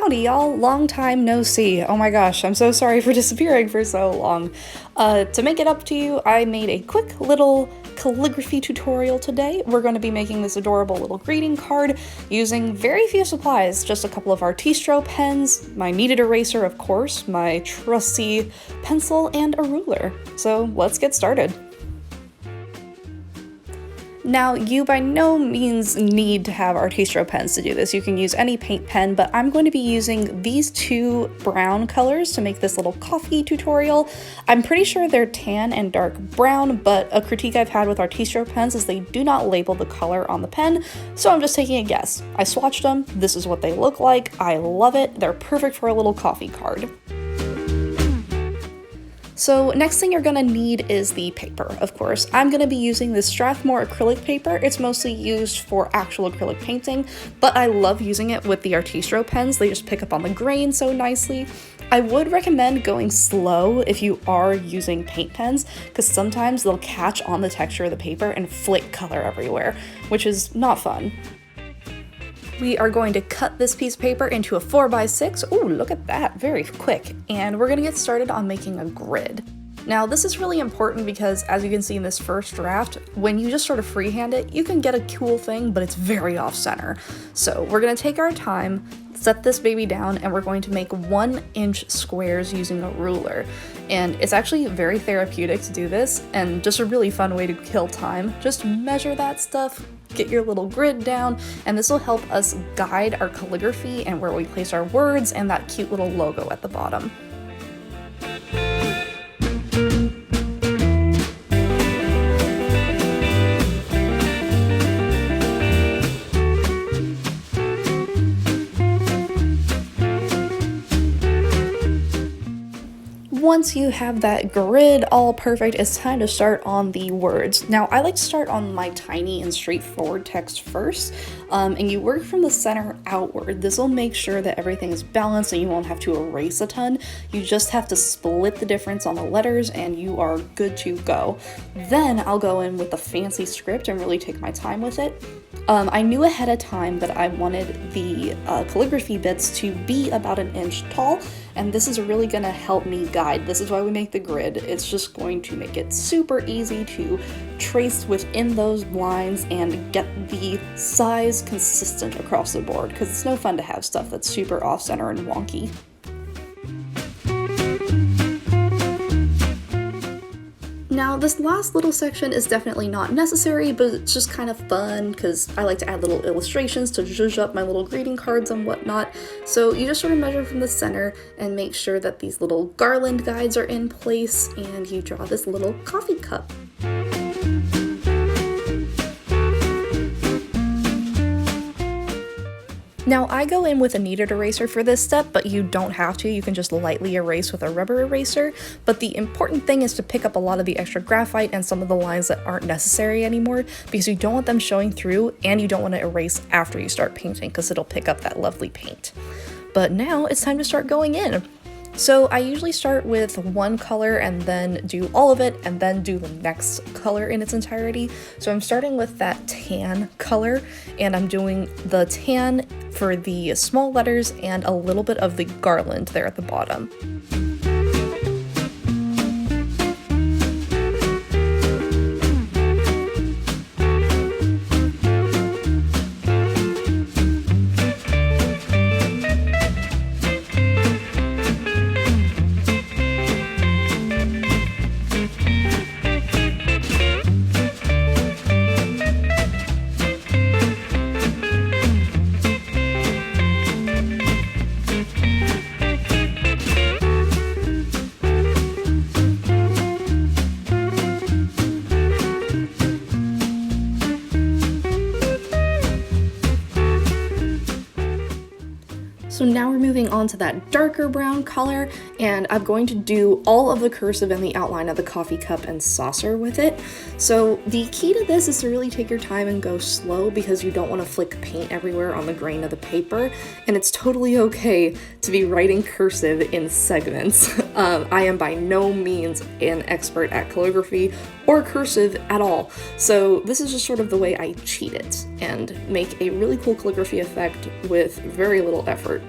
Howdy y'all, long time no see. Oh my gosh, I'm so sorry for disappearing for so long. To make it up to you, I made a quick little calligraphy tutorial today. We're going to be making this adorable little greeting card using very few supplies, just a couple of Artistro pens, my kneaded eraser of course, my trusty pencil, and a ruler. So let's get started. Now, you by no means need to have Artistro pens to do this. You can use any paint pen, but I'm going to be using these two brown colors to make this little coffee tutorial. I'm pretty sure they're tan and dark brown, but a critique I've had with Artistro pens is they do not label the color on the pen, so I'm just taking a guess. I swatched them, this is what they look like, I love it, they're perfect for a little coffee card. So next thing you're gonna need is the paper, of course. I'm gonna be using this Strathmore acrylic paper. It's mostly used for actual acrylic painting, but I love using it with the Artistro pens. They just pick up on the grain so nicely. I would recommend going slow if you are using paint pens, because sometimes they'll catch on the texture of the paper and flake color everywhere, which is not fun. We are going to cut this piece of paper into a 4x6. Ooh, look at that, very quick. And we're gonna get started on making a grid. Now, this is really important because, as you can see in this first draft, when you just sort of freehand it, you can get a cool thing, but it's very off-center. So we're gonna take our time, set this baby down, and we're going to make 1-inch squares using a ruler. And it's actually very therapeutic to do this, and just a really fun way to kill time. Just measure that stuff, get your little grid down, and this will help us guide our calligraphy and where we place our words and that cute little logo at the bottom. Once you have that grid all perfect, it's time to start on the words. Now, I like to start on my tiny and straightforward text first, and you work from the center outward. This will make sure that everything is balanced and you won't have to erase a ton. You just have to split the difference on the letters and you are good to go. Then I'll go in with the fancy script and really take my time with it. I knew ahead of time that I wanted the calligraphy bits to be about 1 inch tall, and this is really gonna help me guide. This is why we make the grid. It's just going to make it super easy to trace within those lines and get the size consistent across the board, because it's no fun to have stuff that's super off-center and wonky. Now, this last little section is definitely not necessary, but it's just kind of fun because I like to add little illustrations to zhuzh up my little greeting cards and whatnot. So you just sort of measure from the center and make sure that these little garland guides are in place, and you draw this little coffee cup. Now, I go in with a kneaded eraser for this step, but you don't have to. You can just lightly erase with a rubber eraser. But the important thing is to pick up a lot of the extra graphite and some of the lines that aren't necessary anymore, because you don't want them showing through, and you don't want to erase after you start painting because it'll pick up that lovely paint. But now it's time to start going in. So I usually start with one color and then do all of it and then do the next color in its entirety. So I'm starting with that tan color, and I'm doing the tan for the small letters and a little bit of the garland there at the bottom. So now we're moving on to that darker brown color, and I'm going to do all of the cursive and the outline of the coffee cup and saucer with it. So the key to this is to really take your time and go slow, because you don't want to flick paint everywhere on the grain of the paper, and it's totally okay to be writing cursive in segments. I am by no means an expert at calligraphy or cursive at all, so this is just sort of the way I cheat it and make a really cool calligraphy effect with very little effort.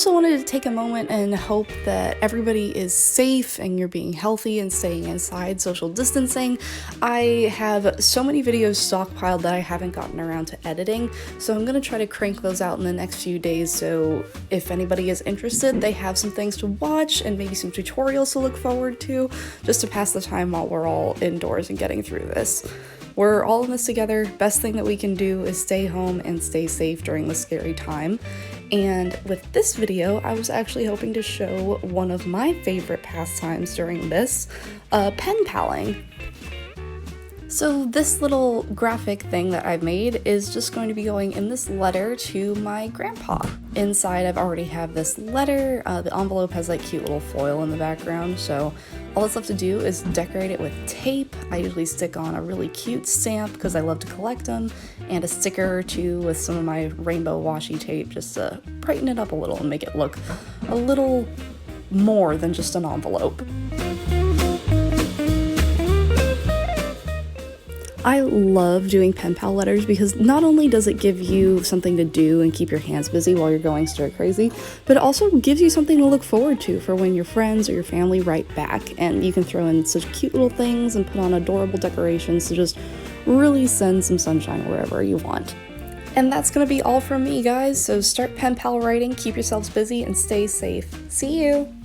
also wanted to take a moment and hope that everybody is safe and you're being healthy and staying inside, social distancing. I have so many videos stockpiled that I haven't gotten around to editing, so I'm gonna try to crank those out in the next few days, so if anybody is interested, they have some things to watch and maybe some tutorials to look forward to, just to pass the time while we're all indoors and getting through this. We're all in this together. Best thing that we can do is stay home and stay safe during this scary time. And with this video, I was actually hoping to show one of my favorite pastimes during this, pen paling. So this little graphic thing that I've made is just going to be going in this letter to my grandpa. Inside I've already have this letter. The envelope has like cute little foil in the background, so all that's left to do is decorate it with tape. I usually stick on a really cute stamp because I love to collect them, and a sticker or two with some of my rainbow washi tape just to brighten it up a little and make it look a little more than just an envelope. I love doing pen pal letters because not only does it give you something to do and keep your hands busy while you're going stir crazy, but it also gives you something to look forward to for when your friends or your family write back, and you can throw in such cute little things and put on adorable decorations to just really send some sunshine wherever you want. And that's gonna be all from me, guys, so start pen pal writing, keep yourselves busy, and stay safe. See you!